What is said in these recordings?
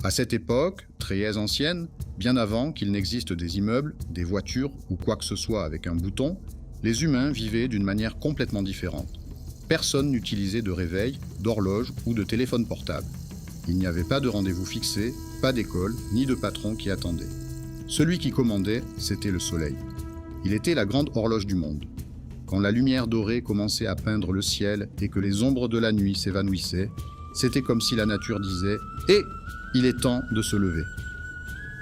À cette époque, très ancienne, bien avant qu'il n'existe des immeubles, des voitures ou quoi que ce soit avec un bouton, les humains vivaient d'une manière complètement différente. Personne n'utilisait de réveil, d'horloge ou de téléphone portable. Il n'y avait pas de rendez-vous fixé, pas d'école, ni de patron qui attendait. Celui qui commandait, c'était le soleil. Il était la grande horloge du monde. Quand la lumière dorée commençait à peindre le ciel et que les ombres de la nuit s'évanouissaient, c'était comme si la nature disait « Hé, il est temps de se lever ».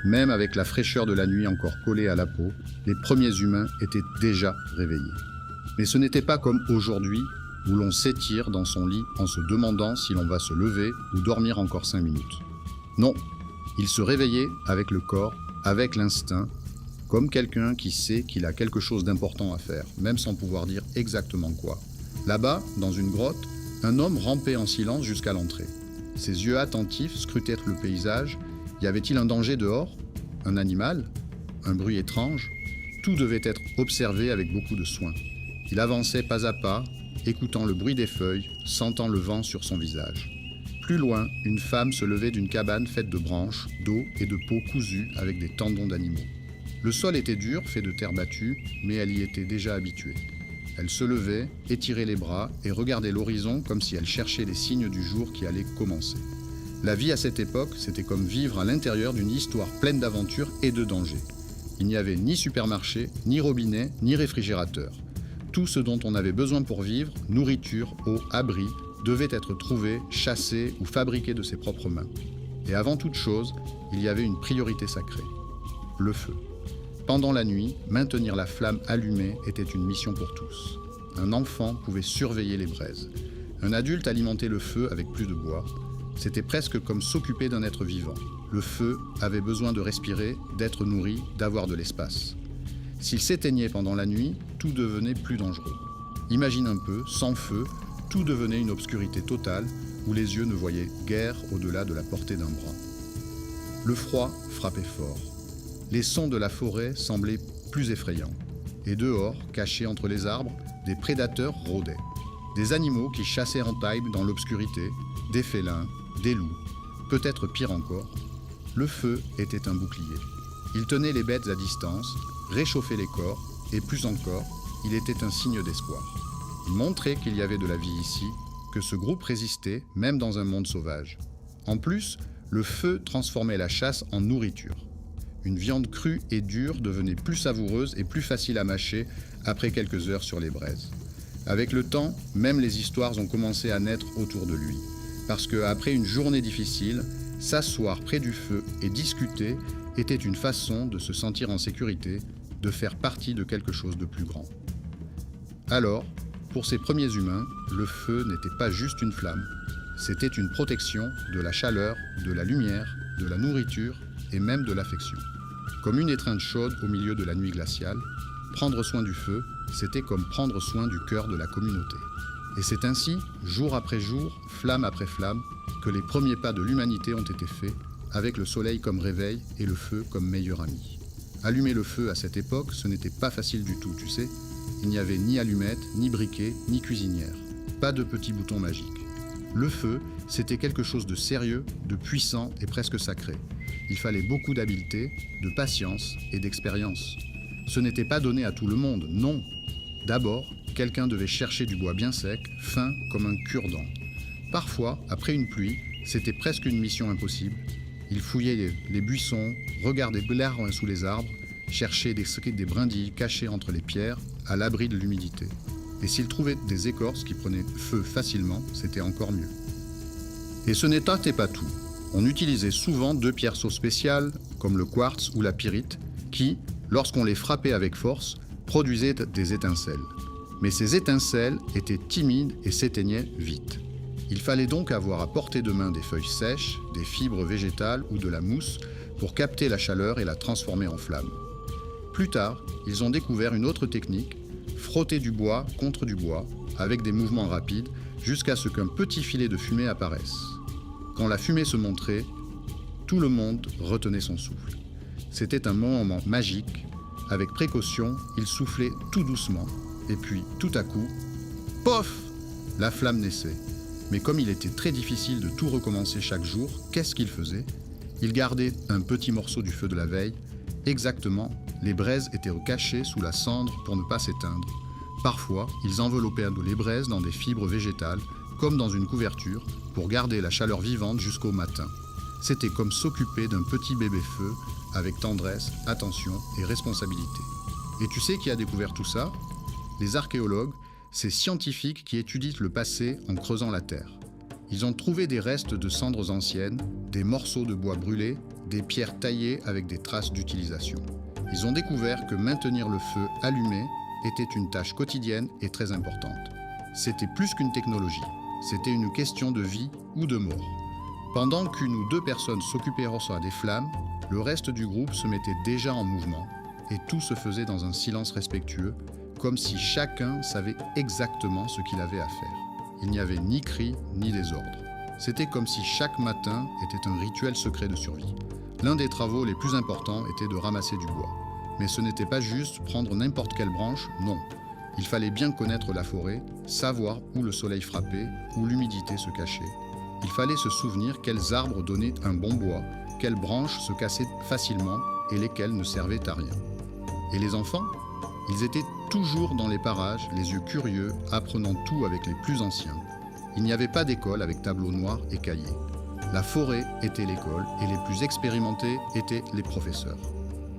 Même avec la fraîcheur de la nuit encore collée à la peau, les premiers humains étaient déjà réveillés. Mais ce n'était pas comme aujourd'hui, où l'on s'étire dans son lit en se demandant si l'on va se lever ou dormir encore 5 minutes. Non, ils se réveillaient avec le corps, avec l'instinct, comme quelqu'un qui sait qu'il a quelque chose d'important à faire, même sans pouvoir dire exactement quoi. Là-bas, dans une grotte, un homme rampait en silence jusqu'à l'entrée. Ses yeux attentifs scrutaient le paysage. Y avait-il un danger dehors? Un animal? Un bruit étrange? Tout devait être observé avec beaucoup de soin. Il avançait pas à pas, écoutant le bruit des feuilles, sentant le vent sur son visage. Plus loin, une femme se levait d'une cabane faite de branches, d'eau et de peaux cousues avec des tendons d'animaux. Le sol était dur, fait de terre battue, mais elle y était déjà habituée. Elle se levait, étirait les bras et regardait l'horizon comme si elle cherchait les signes du jour qui allait commencer. La vie à cette époque, c'était comme vivre à l'intérieur d'une histoire pleine d'aventures et de dangers. Il n'y avait ni supermarché, ni robinet, ni réfrigérateur. Tout ce dont on avait besoin pour vivre, nourriture, eau, abri, devait être trouvé, chassé ou fabriqué de ses propres mains. Et avant toute chose, il y avait une priorité sacrée, le feu. Pendant la nuit, maintenir la flamme allumée était une mission pour tous. Un enfant pouvait surveiller les braises. Un adulte alimentait le feu avec plus de bois. C'était presque comme s'occuper d'un être vivant. Le feu avait besoin de respirer, d'être nourri, d'avoir de l'espace. S'il s'éteignait pendant la nuit, tout devenait plus dangereux. Imagine un peu, sans feu, tout devenait une obscurité totale où les yeux ne voyaient guère au-delà de la portée d'un bras. Le froid frappait fort. Les sons de la forêt semblaient plus effrayants. Et dehors, cachés entre les arbres, des prédateurs rôdaient. Des animaux qui chassaient en taille dans l'obscurité, des félins, des loups, peut-être pire encore. Le feu était un bouclier. Il tenait les bêtes à distance, réchauffait les corps, et plus encore, il était un signe d'espoir. Il montrait qu'il y avait de la vie ici, que ce groupe résistait, même dans un monde sauvage. En plus, le feu transformait la chasse en nourriture. Une viande crue et dure devenait plus savoureuse et plus facile à mâcher après quelques heures sur les braises. Avec le temps, même les histoires ont commencé à naître autour de lui. Parce qu'après une journée difficile, s'asseoir près du feu et discuter était une façon de se sentir en sécurité, de faire partie de quelque chose de plus grand. Alors, pour ces premiers humains, le feu n'était pas juste une flamme. C'était une protection de la chaleur, de la lumière, de la nourriture et même de l'affection. Comme une étreinte chaude au milieu de la nuit glaciale, prendre soin du feu, c'était comme prendre soin du cœur de la communauté. Et c'est ainsi, jour après jour, flamme après flamme, que les premiers pas de l'humanité ont été faits, avec le soleil comme réveil et le feu comme meilleur ami. Allumer le feu à cette époque, ce n'était pas facile du tout, tu sais. Il n'y avait ni allumettes, ni briquet, ni cuisinière. Pas de petits boutons magiques. Le feu, c'était quelque chose de sérieux, de puissant et presque sacré. Il fallait beaucoup d'habileté, de patience et d'expérience. Ce n'était pas donné à tout le monde, non. D'abord, quelqu'un devait chercher du bois bien sec, fin comme un cure-dent. Parfois, après une pluie, c'était presque une mission impossible. Il fouillait les buissons, regardait l'arbre sous les arbres, cherchait des brindilles cachées entre les pierres, à l'abri de l'humidité. Et s'il trouvait des écorces qui prenaient feu facilement, c'était encore mieux. Et ce n'était pas tout. On utilisait souvent 2 pierceaux spéciales, comme le quartz ou la pyrite, qui, lorsqu'on les frappait avec force, produisaient des étincelles. Mais ces étincelles étaient timides et s'éteignaient vite. Il fallait donc avoir à portée de main des feuilles sèches, des fibres végétales ou de la mousse pour capter la chaleur et la transformer en flamme. Plus tard, ils ont découvert une autre technique, frotter du bois contre du bois, avec des mouvements rapides, jusqu'à ce qu'un petit filet de fumée apparaisse. Quand la fumée se montrait, tout le monde retenait son souffle. C'était un moment magique. Avec précaution, il soufflait tout doucement, et puis, tout à coup, pof! La flamme naissait. Mais comme il était très difficile de tout recommencer chaque jour, qu'est-ce qu'il faisait? Ils gardaient un petit morceau du feu de la veille. Exactement, les braises étaient cachées sous la cendre pour ne pas s'éteindre. Parfois, ils enveloppaient les braises dans des fibres végétales, comme dans une couverture, pour garder la chaleur vivante jusqu'au matin. C'était comme s'occuper d'un petit bébé feu, avec tendresse, attention et responsabilité. Et tu sais qui a découvert tout ça? Les archéologues, ces scientifiques qui étudient le passé en creusant la terre. Ils ont trouvé des restes de cendres anciennes, des morceaux de bois brûlés, des pierres taillées avec des traces d'utilisation. Ils ont découvert que maintenir le feu allumé était une tâche quotidienne et très importante. C'était plus qu'une technologie, c'était une question de vie ou de mort. Pendant qu'une ou deux personnes s'occupaient à des flammes, le reste du groupe se mettait déjà en mouvement et tout se faisait dans un silence respectueux, comme si chacun savait exactement ce qu'il avait à faire. Il n'y avait ni cri ni désordre. C'était comme si chaque matin était un rituel secret de survie. L'un des travaux les plus importants était de ramasser du bois. Mais ce n'était pas juste prendre n'importe quelle branche, non. Il fallait bien connaître la forêt, savoir où le soleil frappait, où l'humidité se cachait. Il fallait se souvenir quels arbres donnaient un bon bois, quelles branches se cassaient facilement et lesquelles ne servaient à rien. Et les enfants? Ils étaient toujours dans les parages, les yeux curieux, apprenant tout avec les plus anciens. Il n'y avait pas d'école avec tableau noir et cahiers. La forêt était l'école et les plus expérimentés étaient les professeurs.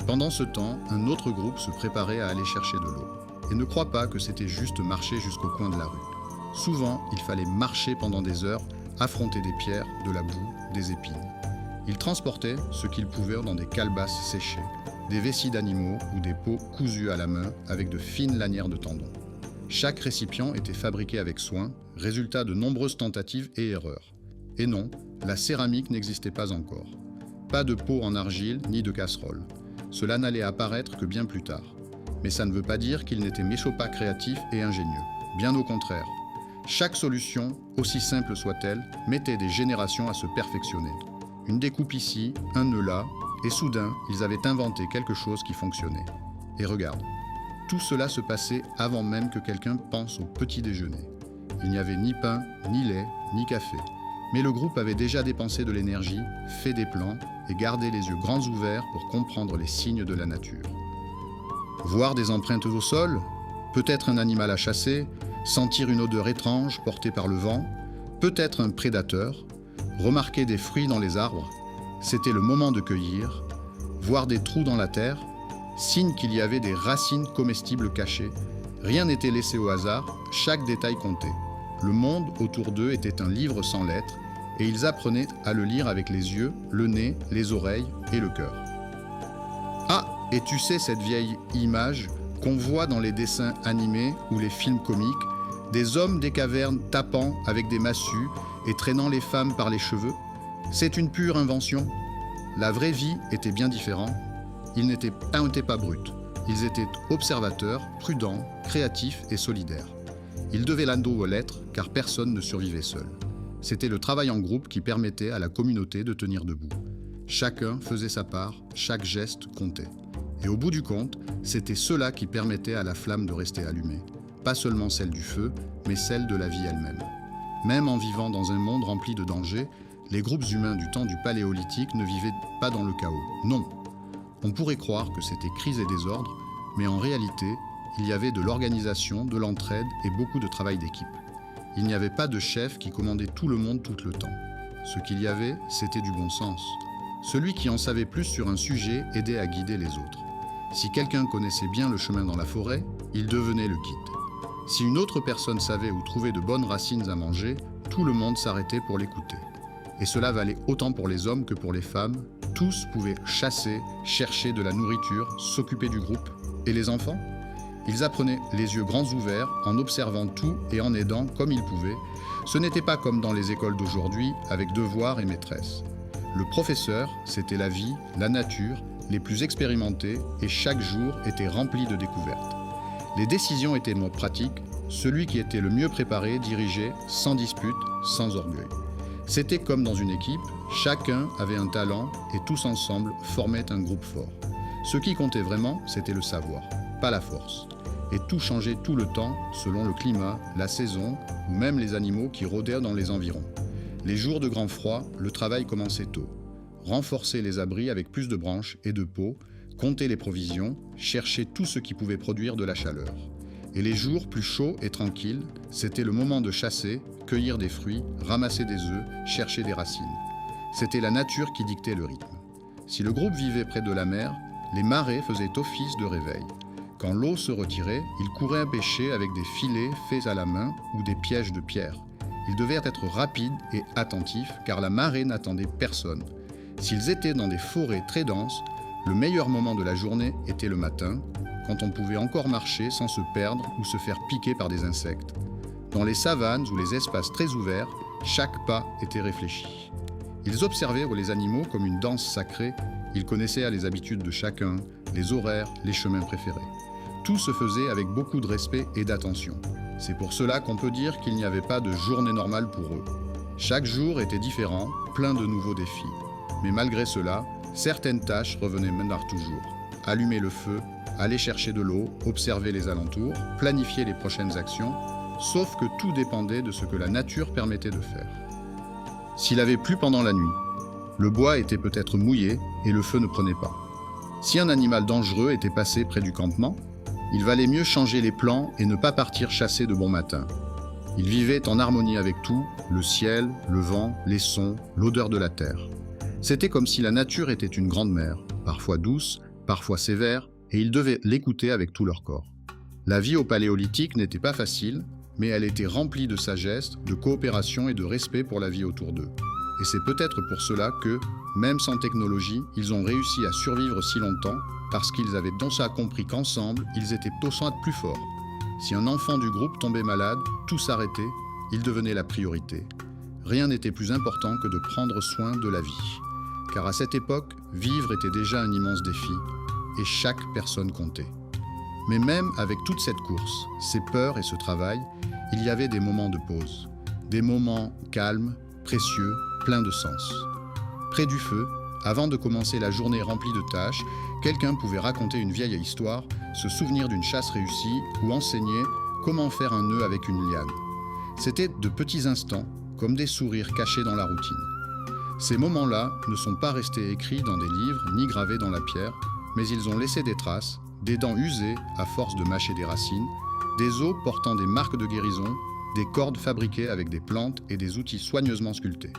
Pendant ce temps, un autre groupe se préparait à aller chercher de l'eau. Et ne crois pas que c'était juste marcher jusqu'au coin de la rue. Souvent, il fallait marcher pendant des heures, affronter des pierres, de la boue, des épines. Ils transportaient ce qu'ils pouvaient dans des calebasses séchées, des vessies d'animaux ou des pots cousus à la main avec de fines lanières de tendons. Chaque récipient était fabriqué avec soin, résultat de nombreuses tentatives et erreurs. Et non, la céramique n'existait pas encore. Pas de pot en argile ni de casserole. Cela n'allait apparaître que bien plus tard. Mais ça ne veut pas dire qu'ils n'étaient pas créatifs et ingénieux. Bien au contraire. Chaque solution, aussi simple soit-elle, mettait des générations à se perfectionner. Une découpe ici, un nœud là, et soudain, ils avaient inventé quelque chose qui fonctionnait. Et regarde, tout cela se passait avant même que quelqu'un pense au petit déjeuner. Il n'y avait ni pain, ni lait, ni café. Mais le groupe avait déjà dépensé de l'énergie, fait des plans et gardé les yeux grands ouverts pour comprendre les signes de la nature. Voir des empreintes au sol, peut-être un animal à chasser, sentir une odeur étrange portée par le vent, peut-être un prédateur, remarquer des fruits dans les arbres, c'était le moment de cueillir, voir des trous dans la terre, signe qu'il y avait des racines comestibles cachées. Rien n'était laissé au hasard, chaque détail comptait. Le monde autour d'eux était un livre sans lettres, et ils apprenaient à le lire avec les yeux, le nez, les oreilles et le cœur. Ah, et tu sais cette vieille image qu'on voit dans les dessins animés ou les films comiques, des hommes des cavernes tapant avec des massues et traînant les femmes par les cheveux? C'est une pure invention. La vraie vie était bien différente. Ils n'étaient pas bruts. Ils étaient observateurs, prudents, créatifs et solidaires. Ils devaient l'anneau aux lettres, car personne ne survivait seul. C'était le travail en groupe qui permettait à la communauté de tenir debout. Chacun faisait sa part, chaque geste comptait. Et au bout du compte, c'était cela qui permettait à la flamme de rester allumée. Pas seulement celle du feu, mais celle de la vie elle-même. Même en vivant dans un monde rempli de dangers, les groupes humains du temps du Paléolithique ne vivaient pas dans le chaos. Non. On pourrait croire que c'était crise et désordre, mais en réalité, il y avait de l'organisation, de l'entraide et beaucoup de travail d'équipe. Il n'y avait pas de chef qui commandait tout le monde tout le temps. Ce qu'il y avait, c'était du bon sens. Celui qui en savait plus sur un sujet aidait à guider les autres. Si quelqu'un connaissait bien le chemin dans la forêt, il devenait le guide. Si une autre personne savait où trouver de bonnes racines à manger, tout le monde s'arrêtait pour l'écouter. Et cela valait autant pour les hommes que pour les femmes. Tous pouvaient chasser, chercher de la nourriture, s'occuper du groupe. Et les enfants? Ils apprenaient les yeux grands ouverts, en observant tout et en aidant comme ils pouvaient. Ce n'était pas comme dans les écoles d'aujourd'hui, avec devoirs et maîtresses. Le professeur, c'était la vie, la nature, les plus expérimentés, et chaque jour était rempli de découvertes. Les décisions étaient moins pratiques, celui qui était le mieux préparé dirigeait sans dispute, sans orgueil. C'était comme dans une équipe, chacun avait un talent et tous ensemble formaient un groupe fort. Ce qui comptait vraiment, c'était le savoir, pas la force. Et tout changeait tout le temps, selon le climat, la saison ou même les animaux qui rôdaient dans les environs. Les jours de grand froid, le travail commençait tôt. renforcer les abris avec plus de branches et de peaux, compter les provisions, chercher tout ce qui pouvait produire de la chaleur. Et les jours plus chauds et tranquilles, c'était le moment de chasser, cueillir des fruits, ramasser des œufs, chercher des racines. C'était la nature qui dictait le rythme. Si le groupe vivait près de la mer, les marées faisaient office de réveil. Quand l'eau se retirait, ils couraient pêcher avec des filets faits à la main ou des pièges de pierre. Ils devaient être rapides et attentifs car la marée n'attendait personne. S'ils étaient dans des forêts très denses, le meilleur moment de la journée était le matin, quand on pouvait encore marcher sans se perdre ou se faire piquer par des insectes. Dans les savanes ou les espaces très ouverts, chaque pas était réfléchi. Ils observaient les animaux comme une danse sacrée, ils connaissaient les habitudes de chacun, les horaires, les chemins préférés. Tout se faisait avec beaucoup de respect et d'attention. C'est pour cela qu'on peut dire qu'il n'y avait pas de journée normale pour eux. Chaque jour était différent, plein de nouveaux défis. Mais malgré cela, certaines tâches revenaient maintenant toujours. Allumer le feu, aller chercher de l'eau, observer les alentours, planifier les prochaines actions, sauf que tout dépendait de ce que la nature permettait de faire. S'il avait plu pendant la nuit, le bois était peut-être mouillé et le feu ne prenait pas. Si un animal dangereux était passé près du campement, il valait mieux changer les plans et ne pas partir chasser de bon matin. Ils vivaient en harmonie avec tout, le ciel, le vent, les sons, l'odeur de la terre. C'était comme si la nature était une grande mère, parfois douce, parfois sévère, et ils devaient l'écouter avec tout leur corps. La vie au Paléolithique n'était pas facile, mais elle était remplie de sagesse, de coopération et de respect pour la vie autour d'eux. Et c'est peut-être pour cela que, même sans technologie, ils ont réussi à survivre si longtemps, parce qu'ils avaient donc ça compris qu'ensemble, ils étaient au centre plus forts. Si un enfant du groupe tombait malade, tout s'arrêtait, il devenait la priorité. Rien n'était plus important que de prendre soin de la vie. Car à cette époque, vivre était déjà un immense défi, et chaque personne comptait. Mais même avec toute cette course, ces peurs et ce travail, il y avait des moments de pause, des moments calmes, précieux, pleins de sens. Près du feu, avant de commencer la journée remplie de tâches, quelqu'un pouvait raconter une vieille histoire, se souvenir d'une chasse réussie ou enseigner comment faire un nœud avec une liane. C'était de petits instants, comme des sourires cachés dans la routine. Ces moments-là ne sont pas restés écrits dans des livres ni gravés dans la pierre, mais ils ont laissé des traces, des dents usées à force de mâcher des racines, des os portant des marques de guérison, des cordes fabriquées avec des plantes et des outils soigneusement sculptés.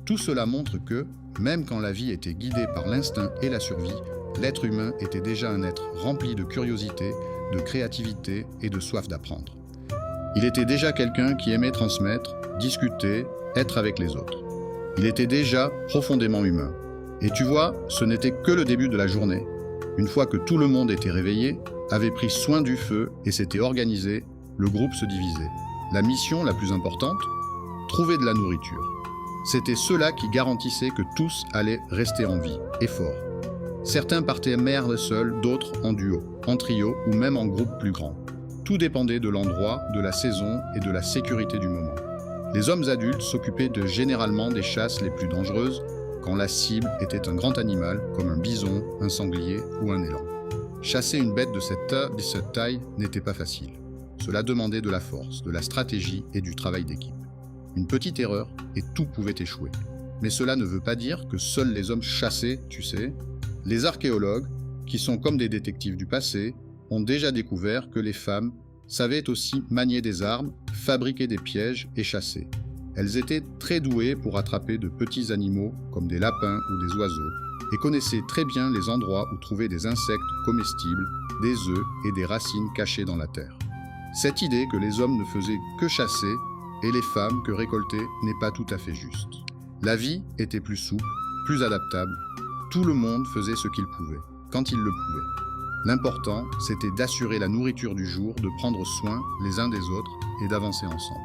Tout cela montre que, même quand la vie était guidée par l'instinct et la survie, l'être humain était déjà un être rempli de curiosité, de créativité et de soif d'apprendre. Il était déjà quelqu'un qui aimait transmettre, discuter, être avec les autres. Il était déjà profondément humain. Et tu vois, ce n'était que le début de la journée. Une fois que tout le monde était réveillé, avait pris soin du feu et s'était organisé, le groupe se divisait. La mission la plus importante, trouver de la nourriture. C'était cela qui garantissait que tous allaient rester en vie, et forts. Certains partaient mères seuls, d'autres en duo, en trio ou même en groupe plus grand. Tout dépendait de l'endroit, de la saison et de la sécurité du moment. Les hommes adultes s'occupaient généralement des chasses les plus dangereuses, quand la cible était un grand animal comme un bison, un sanglier ou un élan. Chasser une bête de cette taille n'était pas facile. Cela demandait de la force, de la stratégie et du travail d'équipe. Une petite erreur et tout pouvait échouer. Mais cela ne veut pas dire que seuls les hommes chassaient, tu sais. Les archéologues, qui sont comme des détectives du passé, ont déjà découvert que les femmes savaient aussi manier des armes, fabriquer des pièges et chasser. Elles étaient très douées pour attraper de petits animaux comme des lapins ou des oiseaux et connaissaient très bien les endroits où trouver des insectes comestibles, des œufs et des racines cachées dans la terre. Cette idée que les hommes ne faisaient que chasser et les femmes que récolter n'est pas tout à fait juste. La vie était plus souple, plus adaptable. Tout le monde faisait ce qu'il pouvait, quand il le pouvait. L'important, c'était d'assurer la nourriture du jour, de prendre soin les uns des autres et d'avancer ensemble.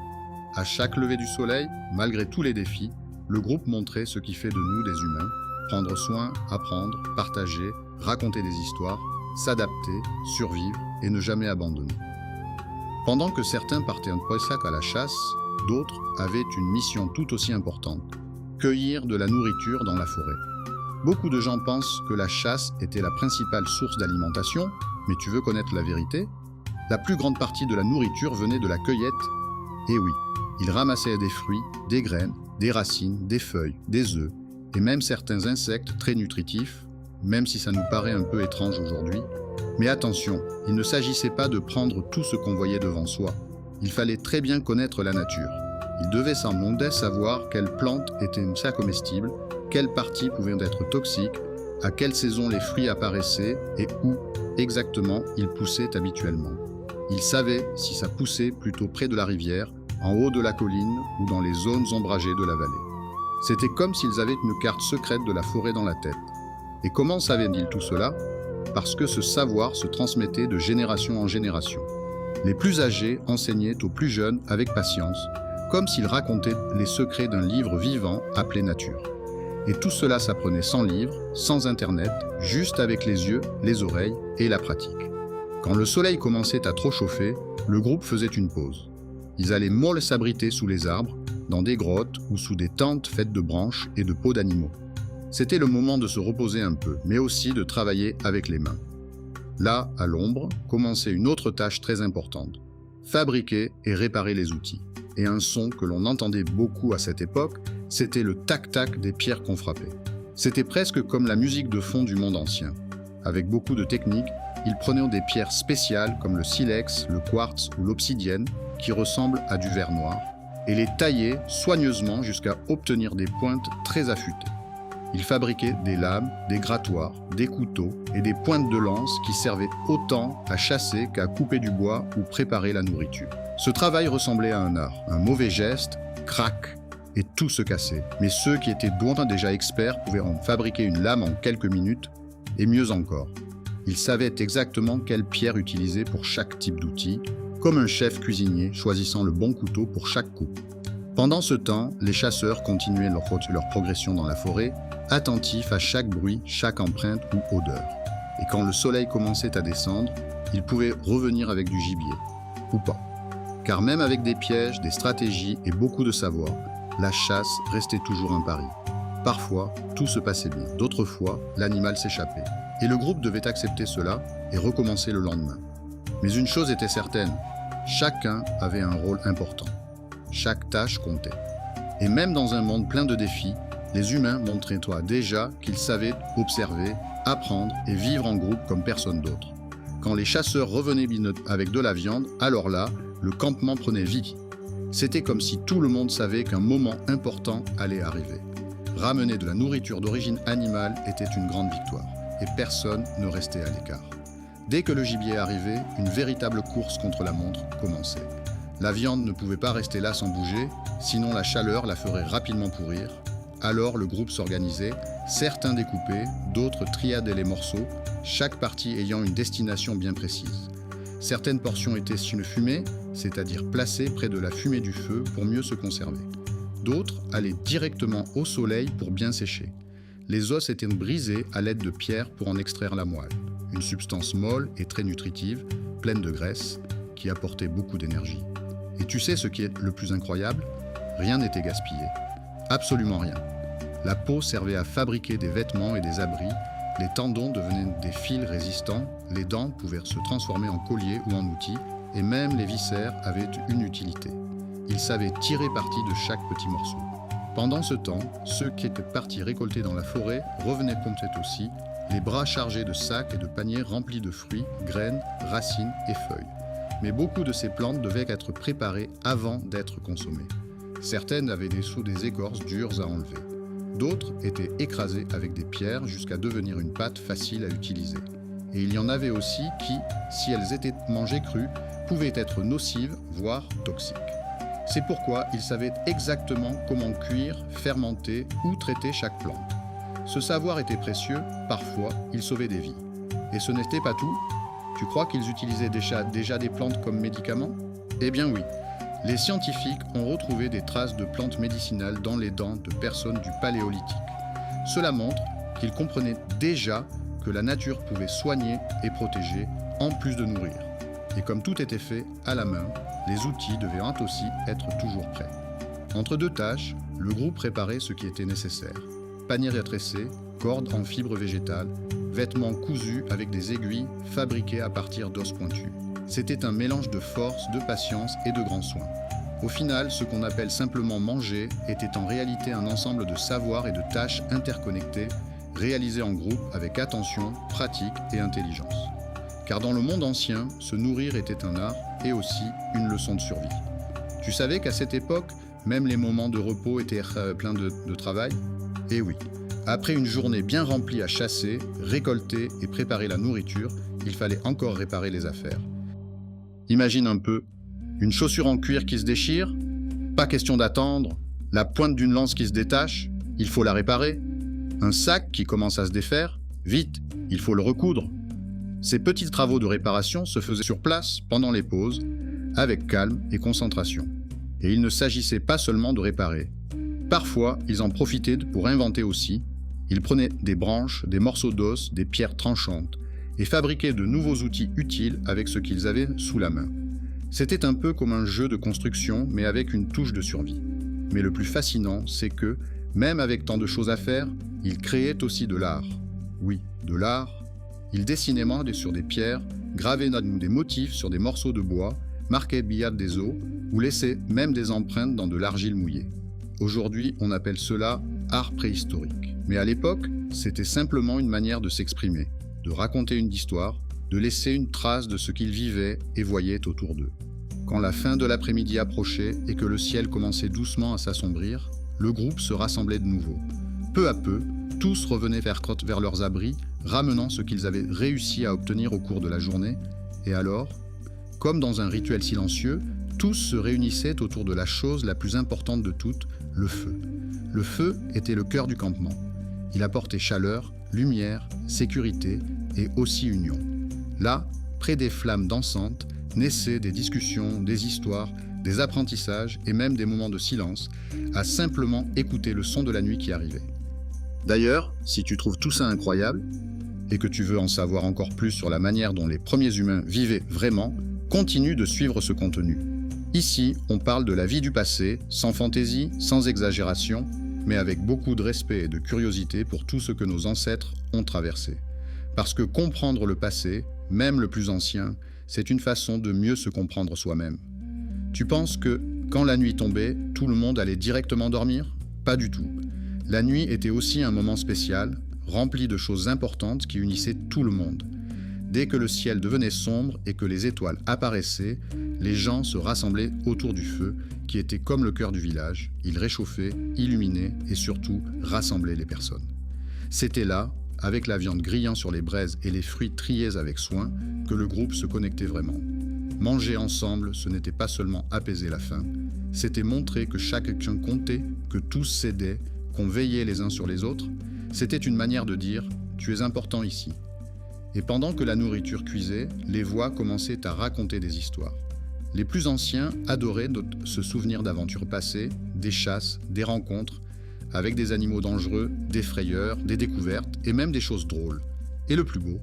À chaque lever du soleil, malgré tous les défis, le groupe montrait ce qui fait de nous des humains, prendre soin, apprendre, partager, raconter des histoires, s'adapter, survivre et ne jamais abandonner. Pendant que certains partaient en Pessac à la chasse, d'autres avaient une mission tout aussi importante, cueillir de la nourriture dans la forêt. Beaucoup de gens pensent que la chasse était la principale source d'alimentation, mais tu veux connaître la vérité? La plus grande partie de la nourriture venait de la cueillette. Et oui, ils ramassaient des fruits, des graines, des racines, des feuilles, des œufs, et même certains insectes très nutritifs, même si ça nous paraît un peu étrange aujourd'hui. Mais attention, il ne s'agissait pas de prendre tout ce qu'on voyait devant soi. Il fallait très bien connaître la nature. Il devait sans modeste savoir quelles plantes étaient comestibles, quelles parties pouvaient être toxiques, à quelle saison les fruits apparaissaient et où exactement ils poussaient habituellement. Il savait si ça poussait plutôt près de la rivière, en haut de la colline ou dans les zones ombragées de la vallée. C'était comme s'ils avaient une carte secrète de la forêt dans la tête. Et comment savaient-ils tout cela? Parce que ce savoir se transmettait de génération en génération. Les plus âgés enseignaient aux plus jeunes avec patience, comme s'ils racontaient les secrets d'un livre vivant appelé nature. Et tout cela s'apprenait sans livre, sans internet, juste avec les yeux, les oreilles et la pratique. Quand le soleil commençait à trop chauffer, le groupe faisait une pause. Ils allaient molles s'abriter sous les arbres, dans des grottes ou sous des tentes faites de branches et de peaux d'animaux. C'était le moment de se reposer un peu, mais aussi de travailler avec les mains. Là, à l'ombre, commençait une autre tâche très importante, fabriquer et réparer les outils. Et un son que l'on entendait beaucoup à cette époque, c'était le tac-tac des pierres qu'on frappait. C'était presque comme la musique de fond du monde ancien. Avec beaucoup de techniques, ils prenaient des pierres spéciales comme le silex, le quartz ou l'obsidienne, qui ressemblent à du verre noir, et les taillaient soigneusement jusqu'à obtenir des pointes très affûtées. Ils fabriquaient des lames, des grattoirs, des couteaux et des pointes de lance qui servaient autant à chasser qu'à couper du bois ou préparer la nourriture. Ce travail ressemblait à un art. Un mauvais geste, crac, et tout se cassait. Mais ceux qui étaient déjà experts pouvaient en fabriquer une lame en quelques minutes, et mieux encore. Ils savaient exactement quelle pierre utiliser pour chaque type d'outil, comme un chef cuisinier choisissant le bon couteau pour chaque coupe. Pendant ce temps, les chasseurs continuaient leur progression dans la forêt, attentifs à chaque bruit, chaque empreinte ou odeur. Et quand le soleil commençait à descendre, ils pouvaient revenir avec du gibier. Ou pas. Car même avec des pièges, des stratégies et beaucoup de savoir, la chasse restait toujours un pari. Parfois, tout se passait bien. D'autres fois, l'animal s'échappait. Et le groupe devait accepter cela et recommencer le lendemain. Mais une chose était certaine, chacun avait un rôle important. Chaque tâche comptait. Et même dans un monde plein de défis, les humains montraient-toi déjà qu'ils savaient observer, apprendre et vivre en groupe comme personne d'autre. Quand les chasseurs revenaient avec de la viande, alors là, le campement prenait vie. C'était comme si tout le monde savait qu'un moment important allait arriver. Ramener de la nourriture d'origine animale était une grande victoire, et personne ne restait à l'écart. Dès que le gibier arrivait, une véritable course contre la montre commençait. La viande ne pouvait pas rester là sans bouger, sinon la chaleur la ferait rapidement pourrir. Alors le groupe s'organisait, certains découpaient, d'autres triadaient les morceaux, chaque partie ayant une destination bien précise. Certaines portions étaient fumées, c'est-à-dire placées près de la fumée du feu pour mieux se conserver. D'autres allaient directement au soleil pour bien sécher. Les os étaient brisés à l'aide de pierres pour en extraire la moelle, une substance molle et très nutritive, pleine de graisse, qui apportait beaucoup d'énergie. Et tu sais ce qui est le plus incroyable? Rien n'était gaspillé. Absolument rien. La peau servait à fabriquer des vêtements et des abris, les tendons devenaient des fils résistants, les dents pouvaient se transformer en colliers ou en outils, et même les viscères avaient une utilité. Ils savaient tirer parti de chaque petit morceau. Pendant ce temps, ceux qui étaient partis récolter dans la forêt revenaient peut-être aussi, les bras chargés de sacs et de paniers remplis de fruits, graines, racines et feuilles. Mais beaucoup de ces plantes devaient être préparées avant d'être consommées. Certaines avaient des écorces dures à enlever. D'autres étaient écrasées avec des pierres jusqu'à devenir une pâte facile à utiliser. Et il y en avait aussi qui, si elles étaient mangées crues, pouvaient être nocives, voire toxiques. C'est pourquoi ils savaient exactement comment cuire, fermenter ou traiter chaque plante. Ce savoir était précieux, parfois il sauvait des vies. Et ce n'était pas tout. Tu crois qu'ils utilisaient déjà des plantes comme médicaments? Eh bien oui. Les scientifiques ont retrouvé des traces de plantes médicinales dans les dents de personnes du Paléolithique. Cela montre qu'ils comprenaient déjà que la nature pouvait soigner et protéger, en plus de nourrir. Et comme tout était fait à la main, les outils devaient aussi être toujours prêts. Entre deux tâches, le groupe préparait ce qui était nécessaire. Paniers à tresser, cordes en fibres végétales, vêtements cousus avec des aiguilles fabriquées à partir d'os pointus. C'était un mélange de force, de patience et de grands soins. Au final, ce qu'on appelle simplement manger était en réalité un ensemble de savoirs et de tâches interconnectées, réalisées en groupe avec attention, pratique et intelligence. Car dans le monde ancien, se nourrir était un art et aussi une leçon de survie. Tu savais qu'à cette époque, même les moments de repos étaient pleins de travail? Eh oui, après une journée bien remplie à chasser, récolter et préparer la nourriture, il fallait encore réparer les affaires. Imagine un peu, une chaussure en cuir qui se déchire, pas question d'attendre, la pointe d'une lance qui se détache, il faut la réparer. Un sac qui commence à se défaire, vite, il faut le recoudre. Ces petits travaux de réparation se faisaient sur place pendant les pauses, avec calme et concentration. Et il ne s'agissait pas seulement de réparer. Parfois, ils en profitaient pour inventer aussi. Ils prenaient des branches, des morceaux d'os, des pierres tranchantes, et fabriquaient de nouveaux outils utiles avec ce qu'ils avaient sous la main. C'était un peu comme un jeu de construction, mais avec une touche de survie. Mais le plus fascinant, c'est que, même avec tant de choses à faire, ils créaient aussi de l'art. Oui, de l'art. Ils dessinaient sur des pierres, gravaient des motifs sur des morceaux de bois, marquaient billades des eaux, ou laissaient même des empreintes dans de l'argile mouillée. Aujourd'hui, on appelle cela art préhistorique. Mais à l'époque, c'était simplement une manière de s'exprimer, de raconter une histoire, de laisser une trace de ce qu'ils vivaient et voyaient autour d'eux. Quand la fin de l'après-midi approchait et que le ciel commençait doucement à s'assombrir, le groupe se rassemblait de nouveau. Peu à peu, tous revenaient vers leurs abris, ramenant ce qu'ils avaient réussi à obtenir au cours de la journée, et alors, comme dans un rituel silencieux, tous se réunissaient autour de la chose la plus importante de toutes, le feu. Le feu était le cœur du campement. Il apportait chaleur, lumière, sécurité et aussi union. Là, près des flammes dansantes, naissaient des discussions, des histoires, des apprentissages et même des moments de silence, à simplement écouter le son de la nuit qui arrivait. D'ailleurs, si tu trouves tout ça incroyable, et que tu veux en savoir encore plus sur la manière dont les premiers humains vivaient vraiment, continue de suivre ce contenu. Ici, on parle de la vie du passé, sans fantaisie, sans exagération, mais avec beaucoup de respect et de curiosité pour tout ce que nos ancêtres ont traversé. Parce que comprendre le passé, même le plus ancien, c'est une façon de mieux se comprendre soi-même. Tu penses que, quand la nuit tombait, tout le monde allait directement dormir? Pas du tout. La nuit était aussi un moment spécial, rempli de choses importantes qui unissaient tout le monde. Dès que le ciel devenait sombre et que les étoiles apparaissaient, les gens se rassemblaient autour du feu, qui était comme le cœur du village. Il réchauffait, illuminait et surtout rassemblait les personnes. C'était là, avec la viande grillant sur les braises et les fruits triés avec soin, que le groupe se connectait vraiment. Manger ensemble, ce n'était pas seulement apaiser la faim, c'était montrer que chacun comptait, que tous s'aidaient, qu'on veillait les uns sur les autres. C'était une manière de dire « tu es important ici ». Et pendant que la nourriture cuisait, les voix commençaient à raconter des histoires. Les plus anciens adoraient se souvenir d'aventures passées, des chasses, des rencontres, avec des animaux dangereux, des frayeurs, des découvertes et même des choses drôles. Et le plus beau,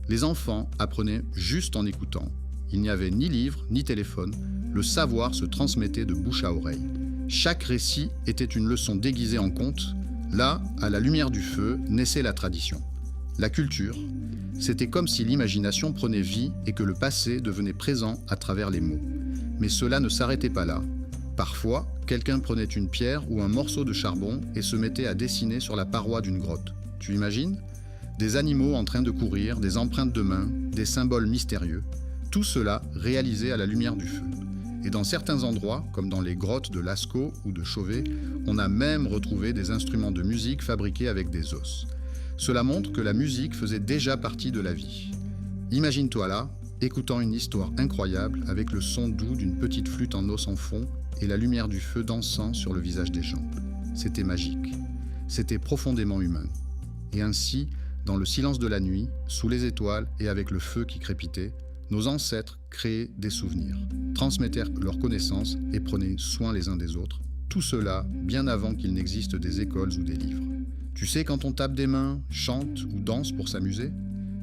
les enfants apprenaient juste en écoutant. Il n'y avait ni livre, ni téléphone, le savoir se transmettait de bouche à oreille. Chaque récit était une leçon déguisée en conte. Là, à la lumière du feu, naissait la tradition. La culture, c'était comme si l'imagination prenait vie et que le passé devenait présent à travers les mots. Mais cela ne s'arrêtait pas là. Parfois, quelqu'un prenait une pierre ou un morceau de charbon et se mettait à dessiner sur la paroi d'une grotte. Tu imagines? Des animaux en train de courir, des empreintes de mains, des symboles mystérieux. Tout cela réalisé à la lumière du feu. Et dans certains endroits, comme dans les grottes de Lascaux ou de Chauvet, on a même retrouvé des instruments de musique fabriqués avec des os. Cela montre que la musique faisait déjà partie de la vie. Imagine-toi là, écoutant une histoire incroyable avec le son doux d'une petite flûte en os en fond et la lumière du feu dansant sur le visage des gens. C'était magique. C'était profondément humain. Et ainsi, dans le silence de la nuit, sous les étoiles et avec le feu qui crépitait, nos ancêtres créaient des souvenirs, transmettèrent leurs connaissances et prenaient soin les uns des autres. Tout cela bien avant qu'il n'existe des écoles ou des livres. Tu sais quand on tape des mains, chante ou danse pour s'amuser?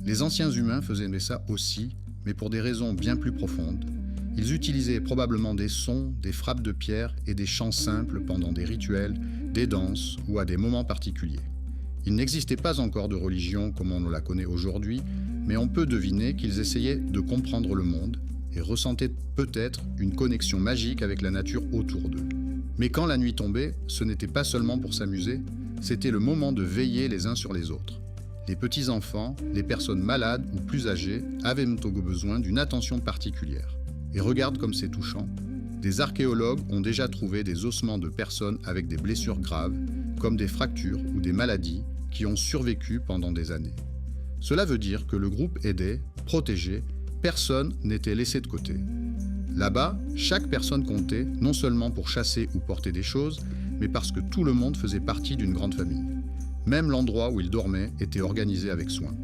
Les anciens humains faisaient ça aussi, mais pour des raisons bien plus profondes. Ils utilisaient probablement des sons, des frappes de pierre et des chants simples pendant des rituels, des danses ou à des moments particuliers. Il n'existait pas encore de religion comme on la connaît aujourd'hui, mais on peut deviner qu'ils essayaient de comprendre le monde et ressentaient peut-être une connexion magique avec la nature autour d'eux. Mais quand la nuit tombait, ce n'était pas seulement pour s'amuser, c'était le moment de veiller les uns sur les autres. Les petits-enfants, les personnes malades ou plus âgées avaient besoin d'une attention particulière. Et regarde comme c'est touchant. Des archéologues ont déjà trouvé des ossements de personnes avec des blessures graves, comme des fractures ou des maladies, qui ont survécu pendant des années. Cela veut dire que le groupe aidait, protégeait, personne n'était laissé de côté. Là-bas, chaque personne comptait, non seulement pour chasser ou porter des choses, mais parce que tout le monde faisait partie d'une grande famille. Même l'endroit où ils dormaient était organisé avec soin.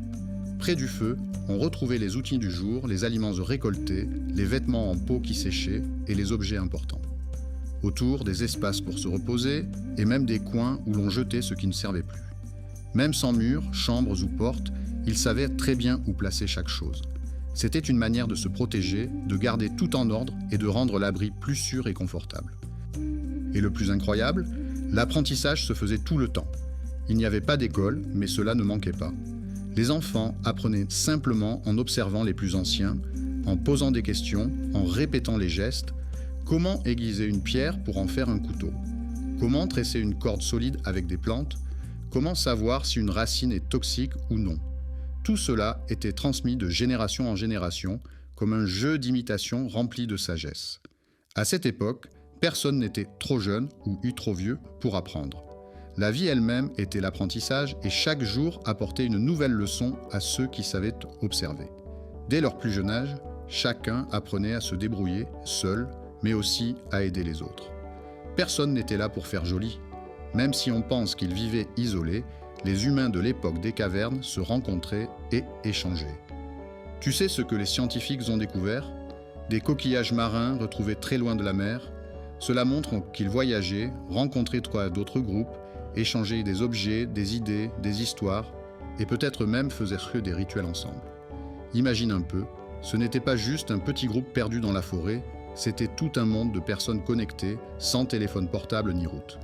Près du feu, on retrouvait les outils du jour, les aliments récoltés, les vêtements en peau qui séchaient et les objets importants. Autour, des espaces pour se reposer et même des coins où l'on jetait ce qui ne servait plus. Même sans murs, chambres ou portes, ils savaient très bien où placer chaque chose. C'était une manière de se protéger, de garder tout en ordre et de rendre l'abri plus sûr et confortable. Et le plus incroyable, l'apprentissage se faisait tout le temps. Il n'y avait pas d'école, mais cela ne manquait pas. Les enfants apprenaient simplement en observant les plus anciens, en posant des questions, en répétant les gestes. Comment aiguiser une pierre pour en faire un couteau? Comment tresser une corde solide avec des plantes? Comment savoir si une racine est toxique ou non? Tout cela était transmis de génération en génération, comme un jeu d'imitation rempli de sagesse. À cette époque, personne n'était trop jeune ou trop vieux pour apprendre. La vie elle-même était l'apprentissage et chaque jour apportait une nouvelle leçon à ceux qui savaient observer. Dès leur plus jeune âge, chacun apprenait à se débrouiller seul, mais aussi à aider les autres. Personne n'était là pour faire joli. Même si on pense qu'ils vivaient isolés, les humains de l'époque des cavernes se rencontraient et échangeaient. Tu sais ce que les scientifiques ont découvert? Des coquillages marins retrouvés très loin de la mer. Cela montre qu'ils voyageaient, rencontraient d'autres groupes, échanger des objets, des idées, des histoires, et peut-être même faisaient des rituels ensemble. Imagine un peu, ce n'était pas juste un petit groupe perdu dans la forêt, c'était tout un monde de personnes connectées, sans téléphone portable ni route.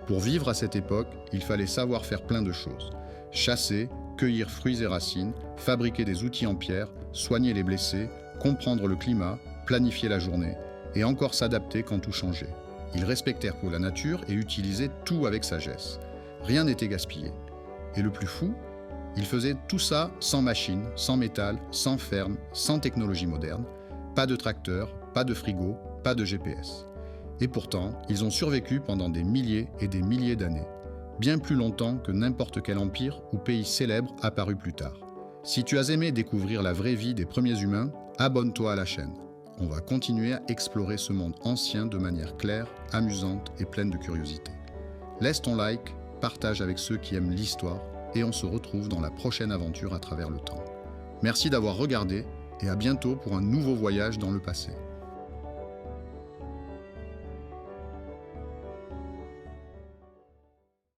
Pour vivre à cette époque, il fallait savoir faire plein de choses. Chasser, cueillir fruits et racines, fabriquer des outils en pierre, soigner les blessés, comprendre le climat, planifier la journée, et encore s'adapter quand tout changeait. Ils respectèrent pour la nature et utilisaient tout avec sagesse. Rien n'était gaspillé. Et le plus fou, ils faisaient tout ça sans machine, sans métal, sans ferme, sans technologie moderne. Pas de tracteur, pas de frigo, pas de GPS. Et pourtant, ils ont survécu pendant des milliers et des milliers d'années. Bien plus longtemps que n'importe quel empire ou pays célèbre apparu plus tard. Si tu as aimé découvrir la vraie vie des premiers humains, abonne-toi à la chaîne. On va continuer à explorer ce monde ancien de manière claire, amusante et pleine de curiosité. Laisse ton like, partage avec ceux qui aiment l'histoire et on se retrouve dans la prochaine aventure à travers le temps. Merci d'avoir regardé et à bientôt pour un nouveau voyage dans le passé.